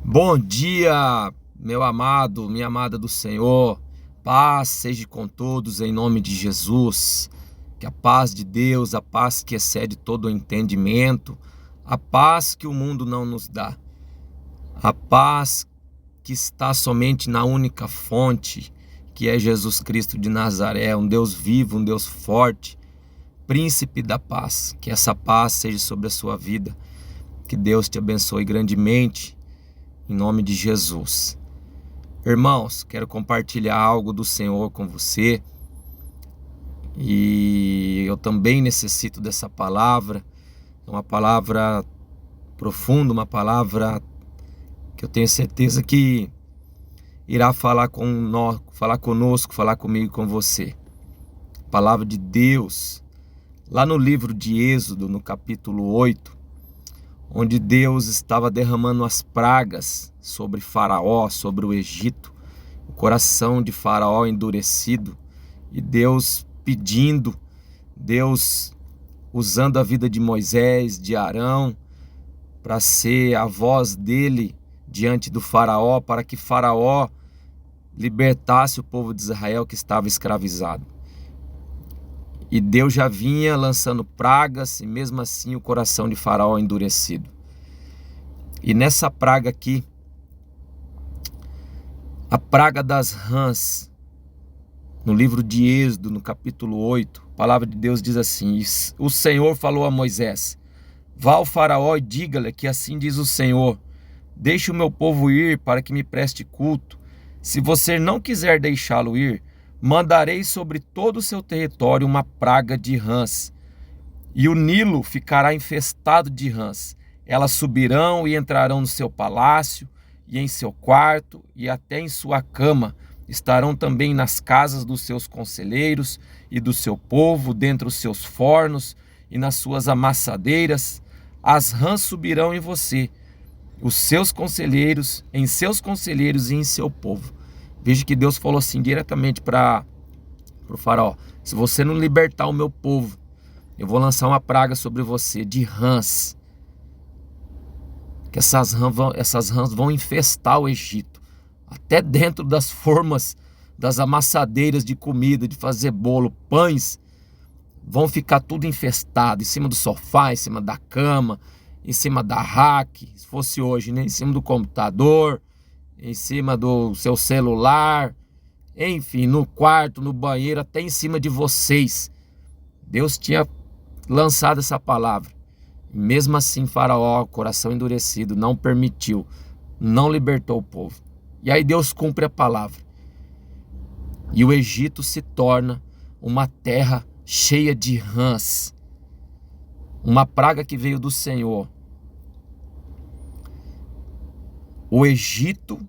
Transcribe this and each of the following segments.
Bom dia, meu amado, minha amada do Senhor. Paz seja com todos em nome de Jesus. Que a paz de Deus, a paz que excede todo o entendimento, a paz que o mundo não nos dá, a paz que está somente na única fonte, que é Jesus Cristo de Nazaré, um Deus vivo, um Deus forte, príncipe da paz. Que essa paz seja sobre a sua vida. Que Deus te abençoe grandemente. Em nome de Jesus. Irmãos, quero compartilhar algo do Senhor com você. E eu também necessito dessa palavra. É uma palavra profunda, uma palavra que eu tenho certeza que irá falar conosco, falar comigo e com você. Palavra de Deus. Lá no livro de Êxodo, no capítulo 8, onde Deus estava derramando as pragas sobre Faraó, sobre o Egito, o coração de Faraó endurecido, e Deus pedindo, Deus usando a vida de Moisés, de Arão, para ser a voz dele diante do Faraó, para que Faraó libertasse o povo de Israel que estava escravizado. E Deus já vinha lançando pragas, e mesmo assim o coração de Faraó endurecido. E nessa praga aqui, a praga das rãs, no livro de Êxodo, no capítulo 8, a palavra de Deus diz assim: o Senhor falou a Moisés: vá ao Faraó e diga-lhe que assim diz o Senhor: deixe o meu povo ir para que me preste culto. Se você não quiser deixá-lo ir, mandarei sobre todo o seu território uma praga de rãs, e o Nilo ficará infestado de rãs. Elas subirão e entrarão no seu palácio, e em seu quarto, e até em sua cama. Estarão também nas casas dos seus conselheiros e do seu povo, dentro dos seus fornos e nas suas amassadeiras. As rãs subirão em você, os seus conselheiros, em seus conselheiros e em seu povo. Veja que Deus falou assim diretamente para o faraó: se você não libertar o meu povo, eu vou lançar uma praga sobre você de rãs. Que essas rãs vão infestar o Egito. Até dentro das formas, das amassadeiras de comida, de fazer bolo, pães, vão ficar tudo infestado. Em cima do sofá, em cima da cama, em cima da rack, se fosse hoje, né? Em cima do computador, em cima do seu celular, enfim, no quarto, no banheiro, até em cima de vocês. Deus tinha lançado essa palavra. Mesmo assim, Faraó, coração endurecido, não permitiu, não libertou o povo. E aí Deus cumpre a palavra. E o Egito se torna uma terra cheia de rãs. Uma praga que veio do Senhor. O Egito,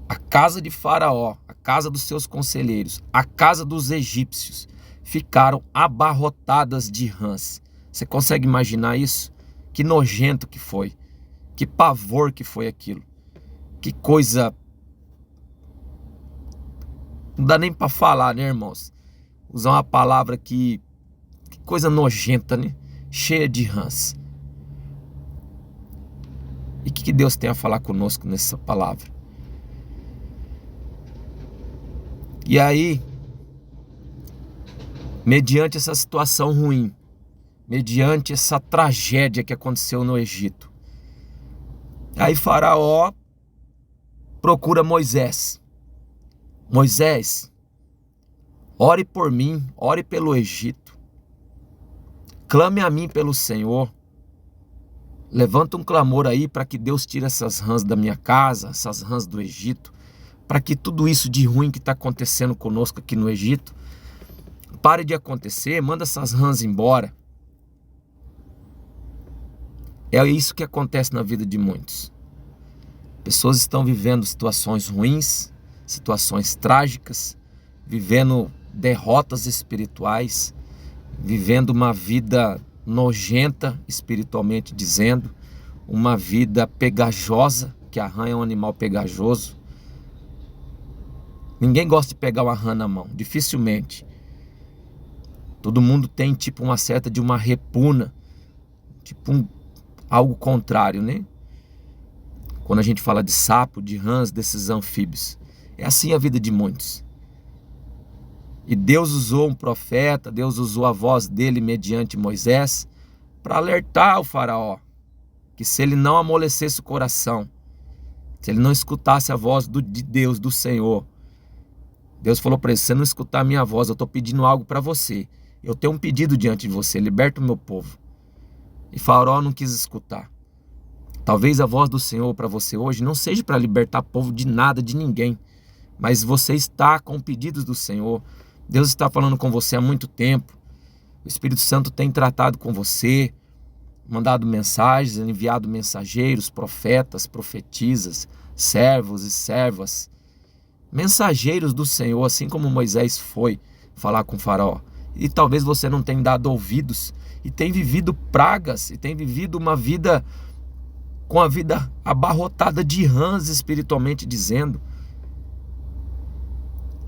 a casa de Faraó, a casa dos seus conselheiros, a casa dos egípcios, ficaram abarrotadas de rãs. Você consegue imaginar isso? Que nojento que foi. Que pavor que foi aquilo. Que coisa... não dá nem para falar, né, irmãos? Usar uma palavra que coisa nojenta, né? Cheia de rãs. E o que Deus tem a falar conosco nessa palavra? E aí, mediante essa situação ruim, mediante essa tragédia que aconteceu no Egito, aí Faraó procura Moisés. Moisés, ore por mim, ore pelo Egito. Clame a mim pelo Senhor. Levanta um clamor aí para que Deus tire essas rãs da minha casa, essas rãs do Egito, para que tudo isso de ruim que está acontecendo conosco aqui no Egito pare de acontecer. Manda essas rãs embora. É isso que acontece na vida de muitos. Pessoas estão vivendo situações ruins, situações trágicas, vivendo derrotas espirituais, vivendo uma vida nojenta, espiritualmente dizendo, uma vida pegajosa, que a rã é um animal pegajoso. Ninguém gosta de pegar uma rã na mão, dificilmente. Todo mundo tem tipo uma certa de uma repugna, tipo algo contrário, né? quando a gente fala de sapo, de rãs, desses anfíbios. É assim a vida de muitos. E Deus usou um profeta, Deus usou a voz dele mediante Moisés para alertar o faraó que se ele não amolecesse o coração, se ele não escutasse a voz de Deus, do Senhor, Deus falou para ele: se você não escutar a minha voz, eu estou pedindo algo para você. Eu tenho um pedido diante de você, liberta o meu povo. E Faraó não quis escutar. Talvez a voz do Senhor para você hoje não seja para libertar o povo de nada, de ninguém, mas você está com pedidos do Senhor. Deus está falando com você há muito tempo. O Espírito Santo tem tratado com você, mandado mensagens, enviado mensageiros, profetas, profetisas, servos e servas, mensageiros do Senhor, assim como Moisés foi falar com o faraó. E talvez você não tenha dado ouvidos e tem vivido pragas e tem vivido uma vida com a vida abarrotada de rãs, espiritualmente dizendo.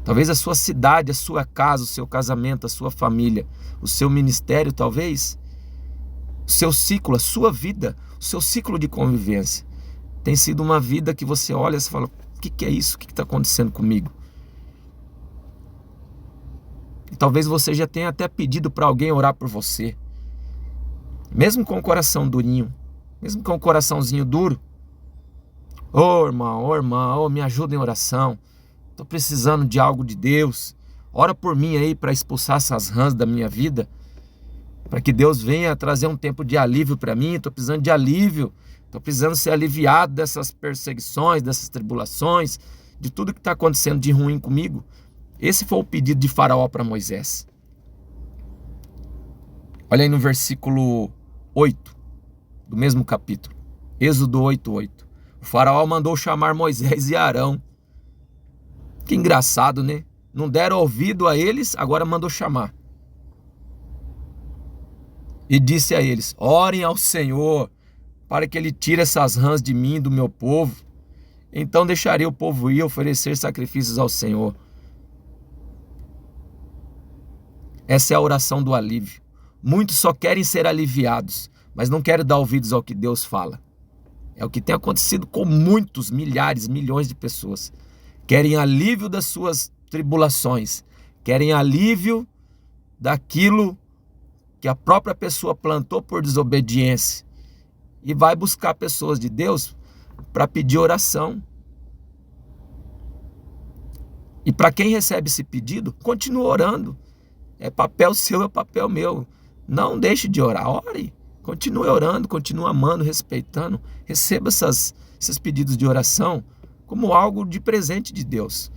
Talvez a sua cidade, a sua casa, o seu casamento, a sua família, o seu ministério, talvez o seu ciclo, a sua vida, o seu ciclo de convivência tem sido uma vida que você olha e fala: o que é isso? O que está acontecendo comigo? E talvez você já tenha até pedido para alguém orar por você, mesmo com o coração durinho, mesmo com o coraçãozinho duro. Ô irmão, ô irmã, ô, me ajuda em oração, estou precisando de algo de Deus, ora por mim aí para expulsar essas rãs da minha vida, para que Deus venha trazer um tempo de alívio para mim. Estou precisando de alívio, estou precisando ser aliviado dessas perseguições, dessas tribulações, de tudo que está acontecendo de ruim comigo. Esse foi o pedido de Faraó para Moisés. Olha aí no versículo 8 do mesmo capítulo, Êxodo 8:8. O faraó mandou chamar Moisés e Arão. Que engraçado, né? Não deram ouvido a eles, agora mandou chamar. E disse a eles: orem ao Senhor para que ele tire essas rãs de mim e do meu povo. Então deixarei o povo ir oferecer sacrifícios ao Senhor. Essa é a oração do alívio. Muitos só querem ser aliviados, mas não querem dar ouvidos ao que Deus fala. É o que tem acontecido com muitos, milhares, milhões de pessoas. Querem alívio das suas tribulações, querem alívio daquilo que a própria pessoa plantou por desobediência, e vai buscar pessoas de Deus para pedir oração. E para quem recebe esse pedido, continua orando. É papel seu, é papel meu. Não deixe de orar, ore. Continue orando, continue amando, respeitando. Receba esses pedidos de oração como algo de presente de Deus.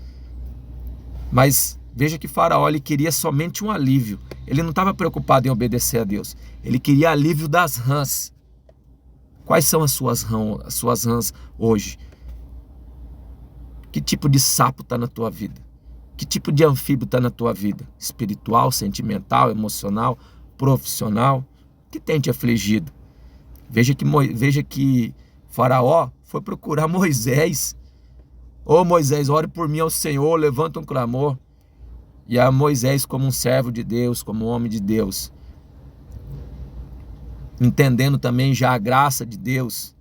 Mas veja que Faraó, ele queria somente um alívio. Ele não estava preocupado em obedecer a Deus. Ele queria alívio das rãs. Quais são as suas rãs hoje? Que tipo de sapo está na tua vida? Que tipo de anfíbio está na tua vida? Espiritual, sentimental, emocional, profissional? Que tem te afligido? Veja que Faraó foi procurar Moisés. Ô Moisés, ore por mim ao Senhor, levanta um clamor. E a Moisés, como um servo de Deus, como um homem de Deus, entendendo também já a graça de Deus,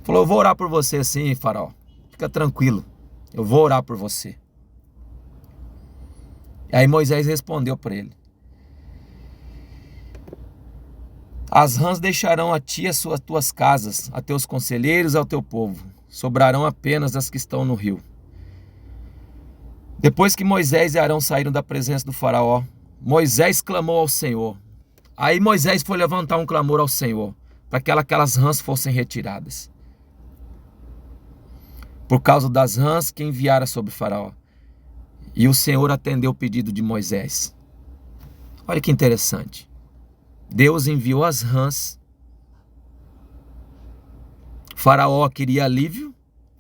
falou: eu vou orar por você sim, Faraó, fica tranquilo, eu vou orar por você. E aí Moisés respondeu para ele: as rãs deixarão a ti as tuas casas, a teus conselheiros, ao teu povo, sobrarão apenas as que estão no rio. Depois que Moisés e Arão saíram da presença do faraó, Moisés clamou ao Senhor. Aí Moisés foi levantar um clamor ao Senhor, para que aquelas rãs fossem retiradas, por causa das rãs que enviara sobre o faraó. E o Senhor atendeu o pedido de Moisés. Olha que interessante. Deus enviou as rãs. O faraó queria alívio,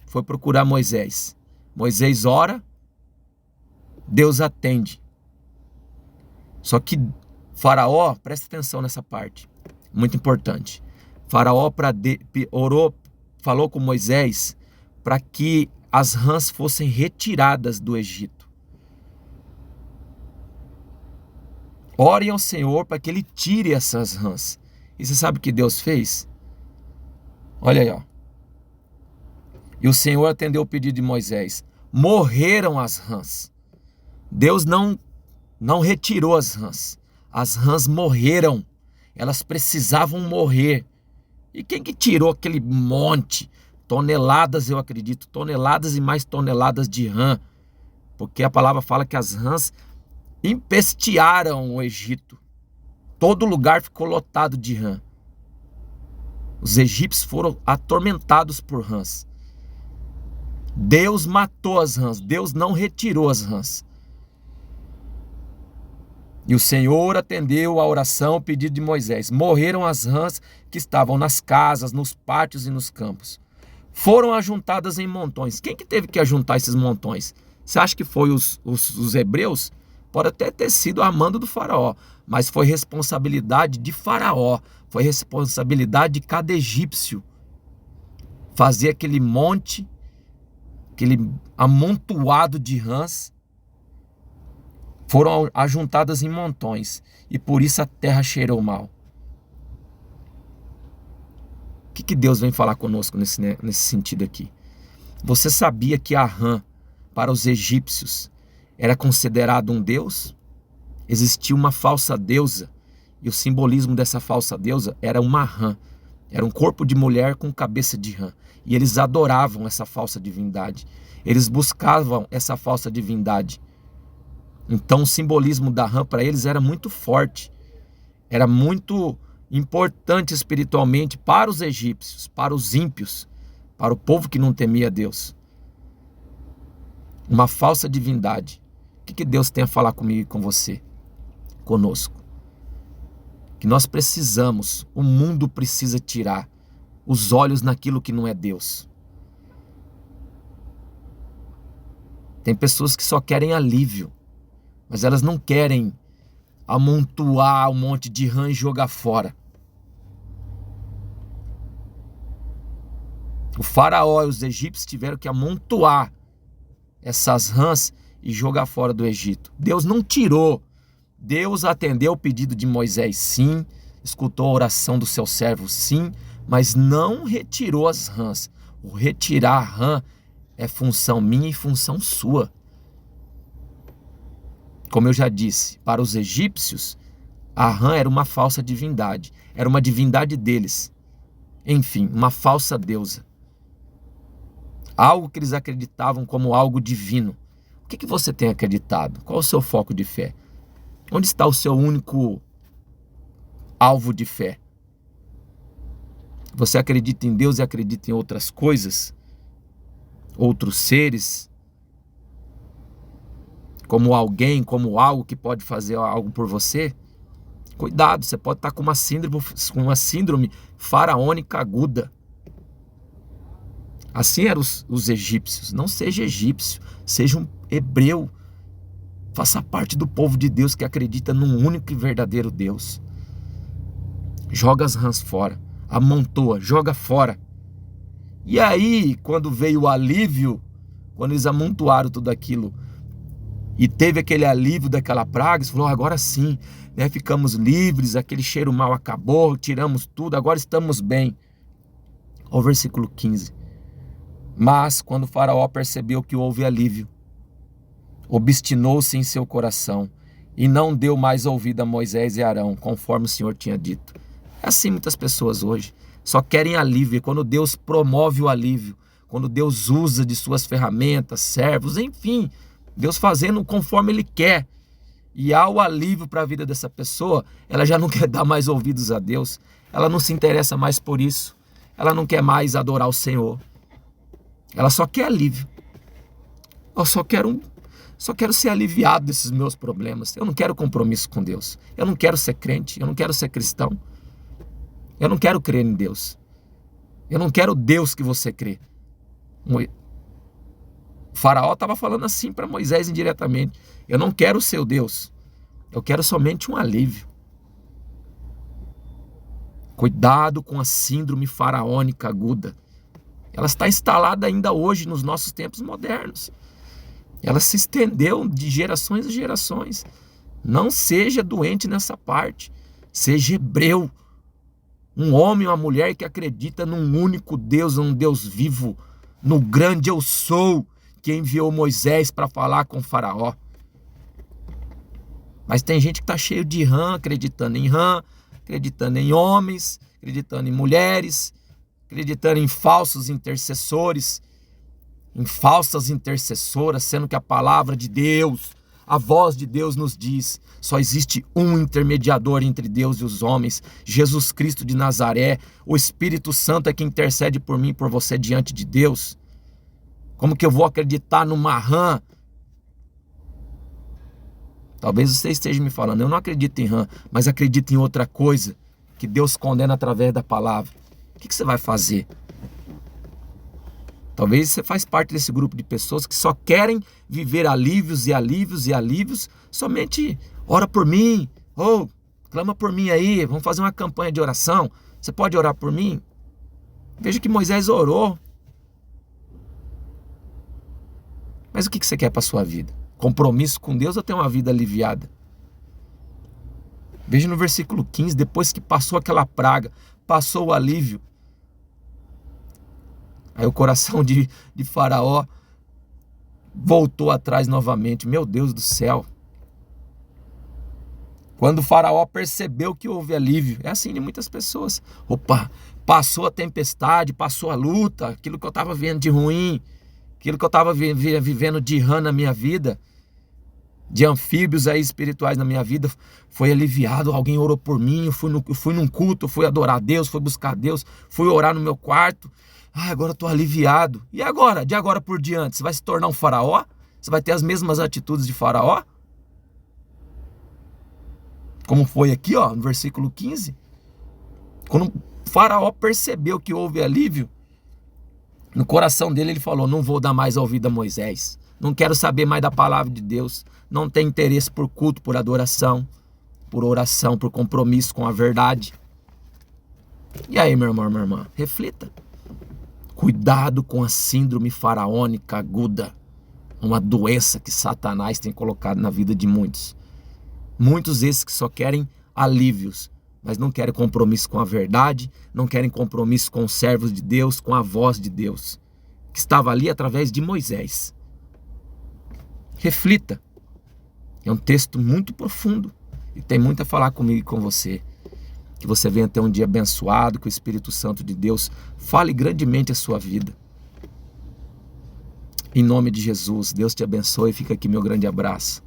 foi procurar Moisés. Moisés ora, Deus atende. Só que Faraó, presta atenção nessa parte, muito importante. Faraó falou com Moisés para que as rãs fossem retiradas do Egito. Orem ao Senhor para que Ele tire essas rãs. E você sabe o que Deus fez? Olha aí, ó. E o Senhor atendeu o pedido de Moisés. Morreram as rãs. Deus não retirou as rãs. As rãs morreram. Elas precisavam morrer. E quem que tirou aquele monte? Toneladas, eu acredito. Toneladas e mais toneladas de rã. Porque a palavra fala que as rãs empestearam o Egito. Todo lugar ficou lotado de rã. Os egípcios foram atormentados por rãs. Deus matou as rãs. Deus não retirou as rãs. E o Senhor atendeu a oração, o pedido de Moisés. Morreram as rãs que estavam nas casas, nos pátios e nos campos. Foram ajuntadas em montões. Quem que teve que ajuntar esses montões? Você acha que foi os hebreus? Pode até ter sido a mando do faraó, mas foi responsabilidade de faraó. Foi responsabilidade de cada egípcio fazer aquele monte, aquele amontoado de rãs. Foram ajuntadas em montões, e por isso a terra cheirou mal. O que Deus vem falar conosco nesse sentido aqui? Você sabia que a rã, para os egípcios, era considerado um deus? Existia uma falsa deusa, e o simbolismo dessa falsa deusa era uma rã. Era um corpo de mulher com cabeça de rã. E eles adoravam essa falsa divindade. Eles buscavam essa falsa divindade. Então o simbolismo da rã para eles era muito forte. Era muito importante espiritualmente para os egípcios, para os ímpios, para o povo que não temia Deus. Uma falsa divindade. O que Deus tem a falar comigo e com você? Conosco. Que nós precisamos, o mundo precisa tirar os olhos naquilo que não é Deus. Tem pessoas que só querem alívio, mas elas não querem amontoar um monte de rã e jogar fora. O faraó e os egípcios tiveram que amontoar essas rãs e jogar fora do Egito. Deus não tirou. Deus atendeu o pedido de Moisés, sim. Escutou a oração do seu servo, sim. Mas não retirou as rãs. O retirar a rã é função minha e função sua. Como eu já disse, para os egípcios, a rã era uma falsa divindade. Era uma divindade deles. Enfim, uma falsa deusa. Algo que eles acreditavam como algo divino. O que você tem acreditado? Qual o seu foco de fé? Onde está o seu único alvo de fé? Você acredita em Deus e acredita em outras coisas? Outros seres? Como alguém, como algo que pode fazer algo por você? Cuidado, você pode estar com uma síndrome faraônica aguda. Assim eram os egípcios. Não seja egípcio, seja um hebreu. Faça parte do povo de Deus que acredita num único e verdadeiro Deus. Joga as rãs fora, amontoa, joga fora. E aí, quando veio o alívio, quando eles amontoaram tudo aquilo, e teve aquele alívio daquela praga, eles falaram, agora sim, né, ficamos livres, aquele cheiro mal acabou, tiramos tudo, agora estamos bem. Ao versículo 15. Mas, quando o faraó percebeu que houve alívio, obstinou-se em seu coração e não deu mais ouvido a Moisés e Arão, conforme o Senhor tinha dito. É assim muitas pessoas hoje, só querem alívio. E quando Deus promove o alívio, quando Deus usa de suas ferramentas, servos, enfim, Deus fazendo conforme Ele quer, e há o alívio para a vida dessa pessoa, ela já não quer dar mais ouvidos a Deus, ela não se interessa mais por isso, ela não quer mais adorar o Senhor, ela só quer alívio. Eu só quero ser aliviado desses meus problemas. Eu não quero compromisso com Deus. Eu não quero ser crente. Eu não quero ser cristão. Eu não quero crer em Deus. Eu não quero o Deus que você crê. O faraó estava falando assim para Moisés indiretamente. Eu não quero o seu Deus. Eu quero somente um alívio. Cuidado com a síndrome faraônica aguda. Ela está instalada ainda hoje nos nossos tempos modernos. Ela se estendeu de gerações a gerações. Não seja doente nessa parte. Seja hebreu. Um homem ou uma mulher que acredita num único Deus, num Deus vivo, no grande eu sou, que enviou Moisés para falar com o faraó. Mas tem gente que está cheio de rã, acreditando em rã, acreditando em homens, acreditando em mulheres, acreditando em falsos intercessores, em falsas intercessoras, sendo que a palavra de Deus, a voz de Deus nos diz, só existe um intermediador entre Deus e os homens, Jesus Cristo de Nazaré. O Espírito Santo é que intercede por mim e por você diante de Deus. Como que eu vou acreditar numa rã? Talvez você esteja me falando, eu não acredito em rã, mas acredito em outra coisa, que Deus condena através da palavra. O que você vai fazer? Talvez você faz parte desse grupo de pessoas que só querem viver alívios e alívios e alívios, somente ora por mim, ou clama por mim aí, vamos fazer uma campanha de oração, você pode orar por mim? Veja que Moisés orou. Mas o que você quer para a sua vida? Compromisso com Deus ou ter uma vida aliviada? Veja no versículo 15, depois que passou aquela praga, passou o alívio, aí o coração de Faraó voltou atrás novamente. Meu Deus do céu. Quando o Faraó percebeu que houve alívio, é assim de muitas pessoas. Opa, passou a tempestade, passou a luta, aquilo que eu estava vendo de ruim, aquilo que eu estava vivendo de rã na minha vida, de anfíbios aí espirituais na minha vida, foi aliviado. Alguém orou por mim, eu fui num culto, fui adorar a Deus, fui buscar Deus, fui orar no meu quarto. Agora eu estou aliviado. E agora? De agora por diante, você vai se tornar um faraó? Você vai ter as mesmas atitudes de faraó? Como foi aqui, ó, no versículo 15. Quando o faraó percebeu que houve alívio, no coração dele ele falou, não vou dar mais ouvido a Moisés. Não quero saber mais da palavra de Deus. Não tem interesse por culto, por adoração, por oração, por compromisso com a verdade. E aí, meu irmão, minha irmã, reflita. Cuidado com a síndrome faraônica aguda, uma doença que Satanás tem colocado na vida de muitos. Muitos esses que só querem alívios, mas não querem compromisso com a verdade, não querem compromisso com os servos de Deus, com a voz de Deus, que estava ali através de Moisés. Reflita. É um texto muito profundo e tem muito a falar comigo e com você. Que você venha ter um dia abençoado, que o Espírito Santo de Deus fale grandemente a sua vida. Em nome de Jesus, Deus te abençoe e fica aqui meu grande abraço.